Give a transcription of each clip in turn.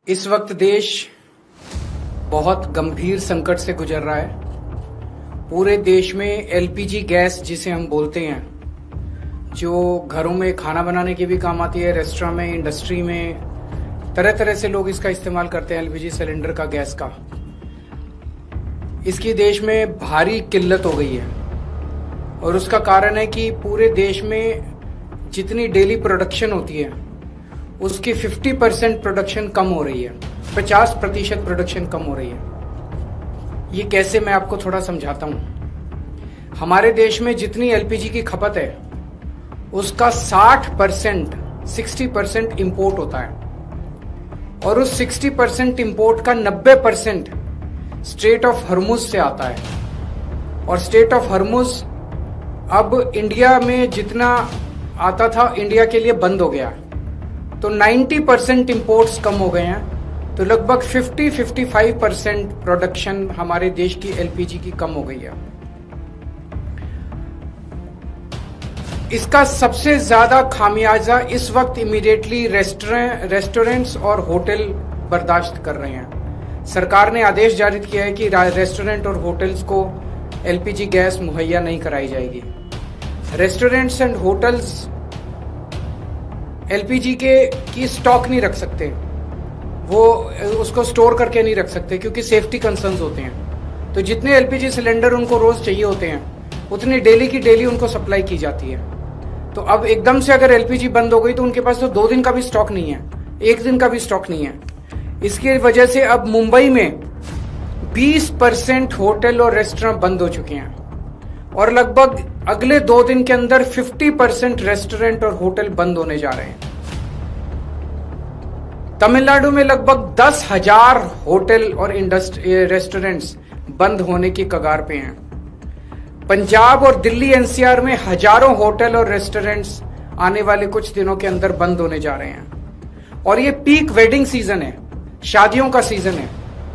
इस वक्त देश बहुत गंभीर संकट से गुजर रहा है। पूरे देश में एलपीजी गैस जिसे हम बोलते हैं, जो घरों में खाना बनाने के भी काम आती है, रेस्टोरेंट में, इंडस्ट्री में, तरह तरह से लोग इसका इस्तेमाल करते हैं। एलपीजी सिलेंडर का, गैस का, इसकी देश में भारी किल्लत हो गई है। और उसका कारण है कि पूरे देश में जितनी डेली प्रोडक्शन होती है उसकी 50% प्रोडक्शन कम हो रही है, 50% प्रोडक्शन कम हो रही है। ये कैसे, मैं आपको थोड़ा समझाता हूं। हमारे देश में जितनी एलपीजी की खपत है उसका 60% इंपोर्ट होता है, और उस 60% इंपोर्ट का 90% स्ट्रेट ऑफ हॉर्मुज से आता है। और स्ट्रेट ऑफ हॉर्मुज अब इंडिया में जितना आता था इंडिया के लिए बंद हो गया, तो 90% इंपोर्ट्स कम हो गए हैं। तो लगभग 50-55% प्रोडक्शन हमारे देश की एलपीजी की कम हो गई है। इसका सबसे ज्यादा खामियाजा इस वक्त इमीडिएटली रेस्टोरेंट्स और होटल बर्दाश्त कर रहे हैं। सरकार ने आदेश जारी किया है कि रेस्टोरेंट और होटल्स को एलपीजी गैस मुहैया नहीं कराई जाएगी। रेस्टोरेंट्स एंड होटल्स एलपीजी की स्टॉक नहीं रख सकते, वो उसको स्टोर करके नहीं रख सकते क्योंकि सेफ्टी कंसर्न्स होते हैं। तो जितने एलपीजी सिलेंडर उनको रोज चाहिए होते हैं उतनी डेली की डेली उनको सप्लाई की जाती है। तो अब एकदम से अगर एलपीजी बंद हो गई तो उनके पास तो 2 दिन का भी स्टॉक नहीं है, 1 दिन का भी स्टॉक नहीं है। इसकी वजह से अब मुंबई में 20% होटल और रेस्टोरेंट बंद हो चुके हैं, और लगभग अगले 2 दिन के अंदर 50% रेस्टोरेंट और होटल बंद होने जा रहे हैं। तमिलनाडु में लगभग 10,000 होटल और रेस्टोरेंट्स बंद होने की कगार पे हैं। पंजाब और दिल्ली एनसीआर में हजारों होटल और रेस्टोरेंट्स आने वाले कुछ दिनों के अंदर बंद होने जा रहे हैं। और ये पीक वेडिंग सीजन है, शादियों का सीजन है।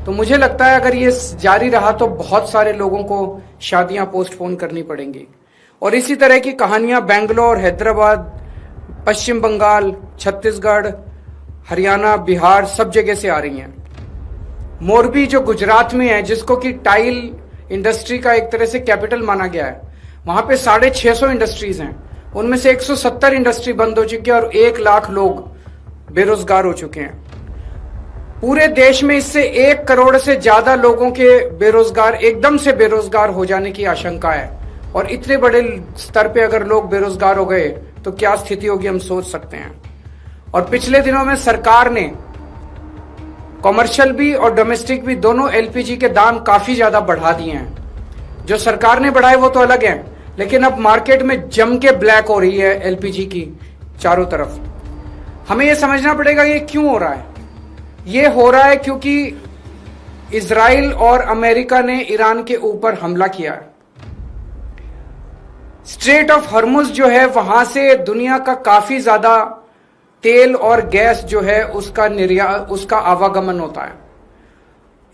तो मुझे लगता है अगर ये जारी रहा तो बहुत सारे लोगों को शादियां पोस्टपोन करनी पड़ेंगी। और इसी तरह की कहानियां बेंगलोर, हैदराबाद, पश्चिम बंगाल, छत्तीसगढ़, हरियाणा, बिहार, सब जगह से आ रही हैं। मोरबी जो गुजरात में है, जिसको कि टाइल इंडस्ट्री का एक तरह से कैपिटल माना गया है, वहां पे 650 इंडस्ट्रीज हैं। उनमें से 170 इंडस्ट्री बंद हो चुकी है और 1 लाख लोग बेरोजगार हो चुके हैं। पूरे देश में इससे 1 करोड़ से ज्यादा लोगों के एकदम से बेरोजगार हो जाने की आशंका है। और इतने बड़े स्तर पे अगर लोग बेरोजगार हो गए तो क्या स्थिति होगी, हम सोच सकते हैं। और पिछले दिनों में सरकार ने कॉमर्शियल भी और डोमेस्टिक भी दोनों एलपीजी के दाम काफी ज्यादा बढ़ा दिए हैं। जो सरकार ने बढ़ाए वो तो अलग है, लेकिन अब मार्केट में जम के ब्लैक हो रही है एलपीजी की चारों तरफ। हमें यह समझना पड़ेगा ये क्यों हो रहा है। ये हो रहा है क्योंकि इजराइल और अमेरिका ने ईरान के ऊपर हमला किया है। स्ट्रेट ऑफ हॉर्मुज जो है, वहां से दुनिया का काफी ज्यादा तेल और गैस जो है उसका आवागमन होता है।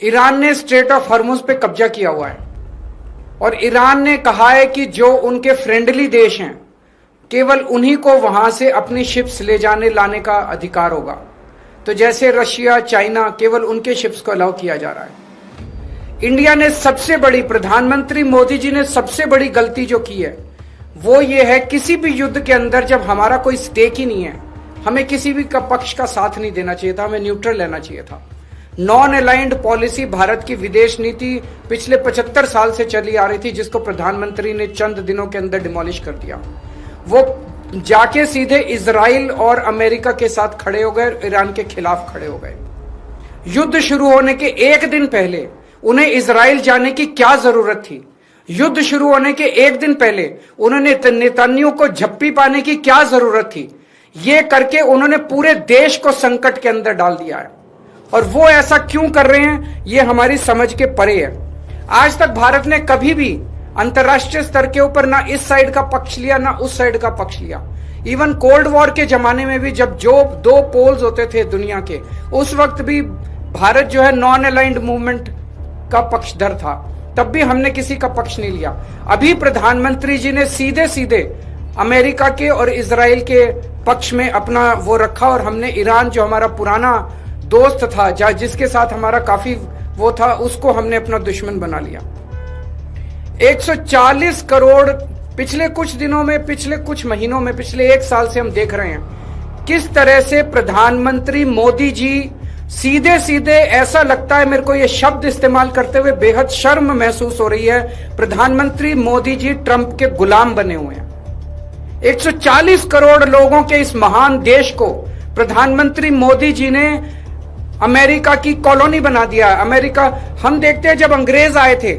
ईरान ने स्ट्रेट ऑफ हॉर्मुज पे कब्जा किया हुआ है, और ईरान ने कहा है कि जो उनके फ्रेंडली देश हैं केवल उन्हीं को वहां से अपनी शिप्स ले जाने लाने का अधिकार होगा। तो जैसे रशिया, चाइना, केवल उनके शिप्स को अलाउ किया जा रहा है। इंडिया ने सबसे बड़ी, प्रधानमंत्री मोदी जी ने सबसे बड़ी गलती जो की है वो ये है, किसी भी युद्ध के अंदर जब हमारा कोई स्टेक ही नहीं है, हमें किसी भी पक्ष का साथ नहीं देना चाहिए था, हमें न्यूट्रल रहना चाहिए था। नॉन अलाइंड पॉलिसी भारत की विदेश नीति पिछले 75 साल से चली आ रही थी, जिसको प्रधानमंत्री ने चंद दिनों के अंदर डिमोलिश कर दिया। वो जाके सीधे इजराइल और अमेरिका के साथ खड़े हो गए, ईरान के खिलाफ खड़े हो गए। युद्ध शुरू होने के 1 दिन पहले उन्हें इजराइल जाने की क्या जरूरत थी? युद्ध शुरू होने के 1 दिन पहले उन्होंने नेतन्याहू को झप्पी पाने की क्या जरूरत थी? ये करके उन्होंने पूरे देश को संकट के अंदर डाल दिया है। और वो ऐसा क्यों कर रहे हैं ये हमारी समझ के परे है। आज तक भारत ने कभी भी अंतरराष्ट्रीय स्तर के ऊपर ना इस साइड का पक्ष लिया ना उस साइड का पक्ष लिया। इवन कोल्ड वॉर के जमाने में भी जब जो 2 पोल्स होते थे दुनिया के, उस वक्त भी भारत जो है नॉन अलाइंड मूवमेंट का पक्षधर था, तब भी हमने किसी का पक्ष नहीं लिया। अभी प्रधानमंत्री जी ने सीधे सीधे अमेरिका के और इजराइल के पक्ष में अपना वो रखा, और हमने ईरान जो हमारा पुराना दोस्त था, जिसके साथ हमारा काफी वो था, उसको हमने अपना दुश्मन बना लिया। 140 करोड़ पिछले कुछ दिनों में, पिछले कुछ महीनों में, पिछले 1 साल से हम देख रहे हैं किस तरह से प्रधानमंत्री मोदी जी सीधे सीधे, ऐसा लगता है मेरे को ये शब्द इस्तेमाल करते हुए बेहद शर्म महसूस हो रही है, प्रधानमंत्री मोदी जी ट्रंप के गुलाम बने हुए हैं। 140 करोड़ लोगों के इस महान देश को प्रधानमंत्री मोदी जी ने अमेरिका की कॉलोनी बना दिया। अमेरिका, हम देखते हैं जब अंग्रेज आए थे,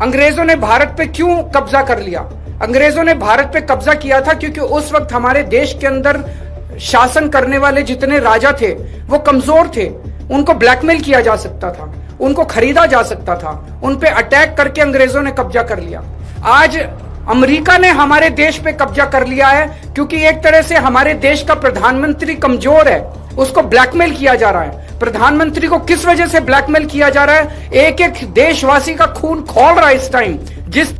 अंग्रेजों ने भारत पे क्यों कब्जा कर लिया? अंग्रेजों ने भारत पे कब्जा किया था क्योंकि उस वक्त हमारे देश के अंदर शासन करने वाले जितने राजा थे वो कमजोर थे, उनको ब्लैकमेल किया जा सकता था, उनको खरीदा जा सकता था, उन पे अटैक करके अंग्रेजों ने कब्जा कर लिया। आज अमेरिका ने हमारे देश पे कब्जा कर लिया है क्योंकि एक तरह से हमारे देश का प्रधानमंत्री कमजोर है, उसको ब्लैकमेल किया जा रहा है। प्रधानमंत्री को किस वजह से ब्लैकमेल किया जा रहा है? एक एक देशवासी का खून खौल रहा है इस टाइम। जिस